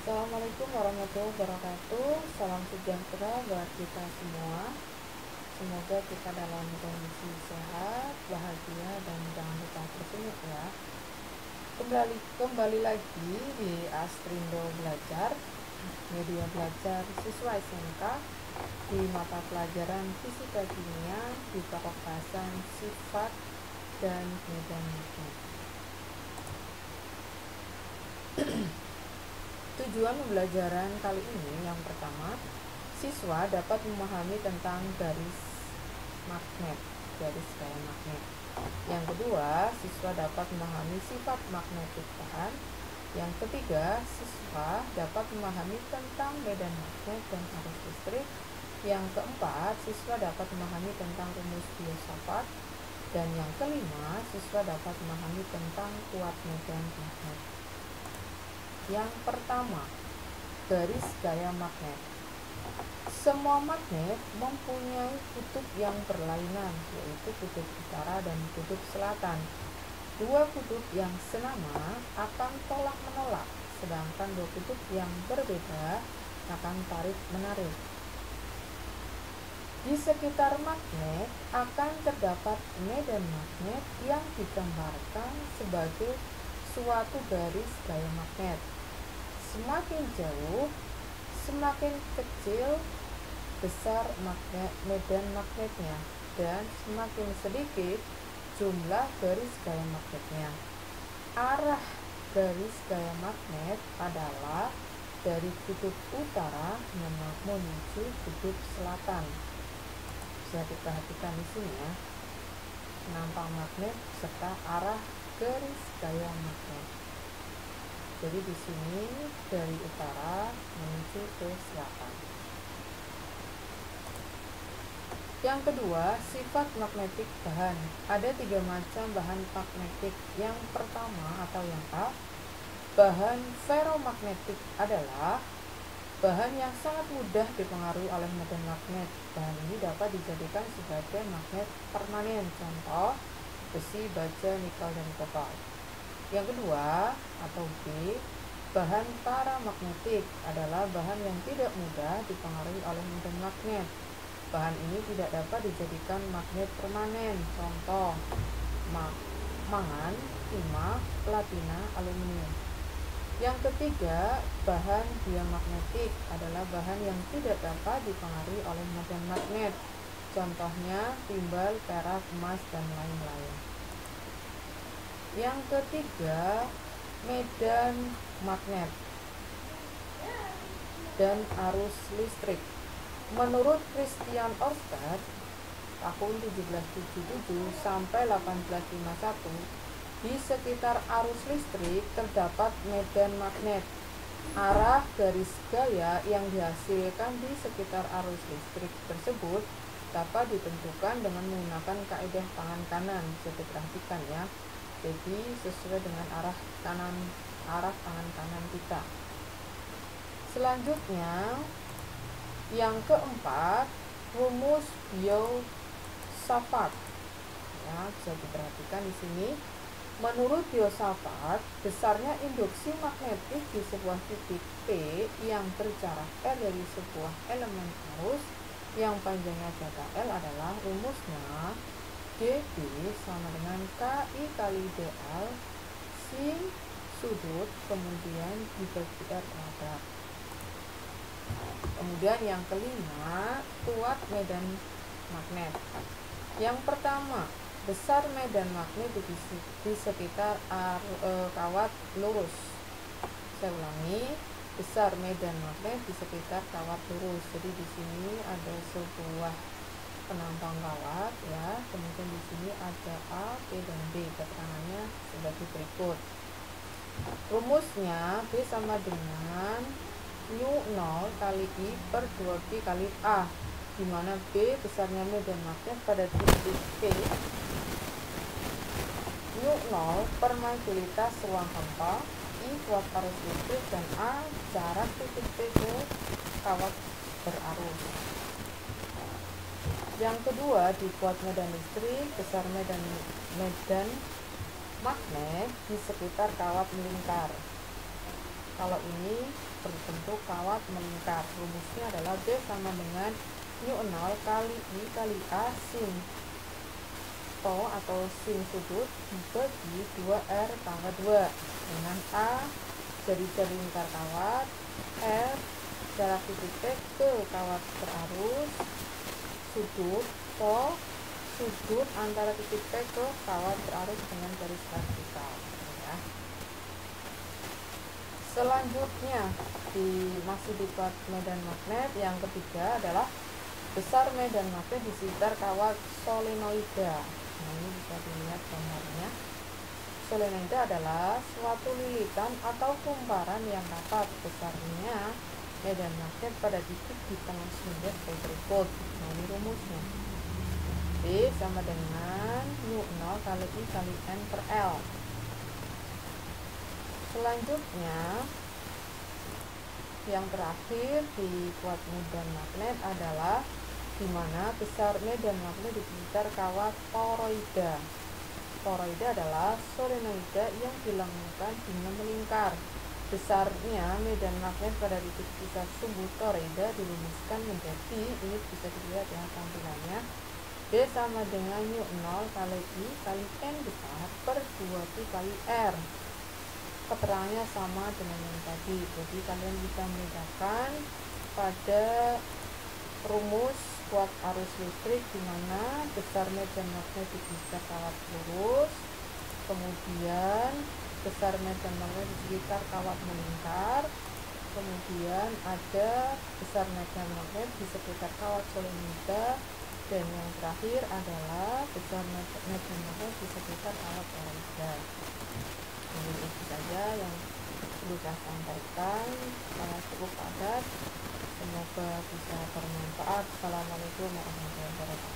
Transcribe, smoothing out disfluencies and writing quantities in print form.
Assalamualaikum warahmatullahi wabarakatuh. Salam sejahtera buat kita semua. Semoga kita dalam kondisi sehat, bahagia, dan jangan lupa tersenyum ya. Kembali lagi di Astrindo Belajar, media belajar siswa SMK di mata pelajaran fisika kimia di pokok bahasan sifat dan medan magnet. Tujuan pembelajaran kali ini yang pertama, siswa dapat memahami tentang garis gaya magnet. Yang kedua, siswa dapat memahami sifat magnetik bahan. Yang ketiga, siswa dapat memahami tentang medan magnet dan arus listrik. Yang keempat, siswa dapat memahami tentang rumus filsafat. Dan yang kelima, siswa dapat memahami tentang kuat medan magnet. Yang pertama, garis gaya magnet. Semua magnet mempunyai kutub yang berlainan, yaitu kutub utara dan kutub selatan. Dua kutub yang senama akan tolak-menolak, sedangkan dua kutub yang berbeda akan tarik-menarik. Di sekitar magnet akan terdapat medan magnet yang digambarkan sebagai suatu garis gaya magnet. Semakin jauh, semakin kecil besar medan magnetnya, dan semakin sedikit jumlah garis gaya magnetnya. Arah garis gaya magnet adalah dari kutub utara menuju kutub selatan. Bisa diperhatikan di sini ya, penampang magnet serta arah garis gaya magnet. Jadi di sini dari utara menuju ke selatan. Yang kedua, sifat magnetik bahan. Ada 3 macam bahan magnetik. Yang pertama atau yang A, bahan ferromagnetik adalah bahan yang sangat mudah dipengaruhi oleh medan magnet. Bahan ini dapat dijadikan sebagai magnet permanen. Contoh, besi, baja, nikel, dan kobalt. Yang kedua atau B, bahan paramagnetik adalah bahan yang tidak mudah dipengaruhi oleh medan magnet. Bahan ini tidak dapat dijadikan magnet permanen. Contoh, mangan, timah, platina, aluminium. Yang ketiga, bahan diamagnetik adalah bahan yang tidak dapat dipengaruhi oleh medan magnet. Contohnya timbal, perak, emas, dan lain-lain. Yang ketiga, medan magnet dan arus listrik. Menurut Christian Ørsted tahun 1777 sampai 1851, di sekitar arus listrik terdapat medan magnet. Arah garis gaya yang dihasilkan di sekitar arus listrik tersebut dapat ditentukan dengan menggunakan kaidah tangan kanan. Bisa diperhatikan ya. Jadi sesuai dengan arah tangan kanan kita. Selanjutnya, yang keempat, rumus Biot-Savart. Ya, bisa diperhatikan di sini. Menurut Biot-Savart, besarnya induksi magnetik di sebuah titik P yang berjarak L dari sebuah elemen arus yang panjangnya data L adalah rumusnya dB sama dengan KI kali dL sin sudut kemudian dibagi R kuadrat. Kemudian yang kelima, kuat medan magnet. Yang pertama, besar medan magnet di sekitar kawat lurus. Saya ulangi, besar medan magnet di sekitar kawat lurus. Jadi di sini ada sebuah penampang kawat ya, kemudian di sini ada A, B, dan B. Keterangannya sebagai berikut. Rumusnya B sama dengan μ0 kali I per 2B kali A, di mana B besarnya medan magnet pada titik P, μ0 permeabilitas ruang hampa, I kuat arus listrik, dan A jarak titik P ke kawat berarus. Yang kedua, di kuat medan listrik, besar medan magnet di sekitar kawat melingkar. Kalau ini berbentuk kawat melingkar. Rumusnya adalah B sama dengan mu 0 kali I kali A sin to atau sin sudut dibagi 2R pangkat 2, dengan A jari-jari lingkar kawat, R jarak titik P ke kawat berarus, sudut to sudut antara titik P ke kawat berarus dengan garis vertikal, ya. Selanjutnya masih di kuat medan magnet, yang ketiga adalah besar medan magnet di sekitar kawat solenoida. Nah, ini bisa dilihat gambarnya. Solenoida adalah suatu lilitan atau kumparan yang rapat. Besarnya medan magnet pada titik di tengah sumber sebagai berikut. Nah, ini rumusnya. B sama dengan mu 0 kali I kali N per L. Selanjutnya, yang terakhir di kuat medan magnet adalah di mana besar medan magnet di sekitar kawat toroida. Toroida adalah solenoida yang dilengkapi dengan melingkar. Besarnya medan magnet pada titik pusat sumbu toroida dirumuskan menjadi, ini bisa dilihat ya tampilannya, B sama dengan mu 0 kali I kali N besar per 2Pi kali R. Keterangannya sama dengan yang tadi, jadi kalian bisa membedakan pada rumus kuat arus listrik di mana besar medan magnet di sekitar kawat lurus, kemudian besar medan magnet di sekitar kawat melingkar, kemudian ada besar medan magnet di sekitar kawat solenoida, dan yang terakhir adalah besar medan magnet di sekitar kawat toroida. Ini itu saja yang perlu saya sampaikan. Cukup padat, semoga bisa bermanfaat. Assalamualaikum warahmatullahi wabarakatuh.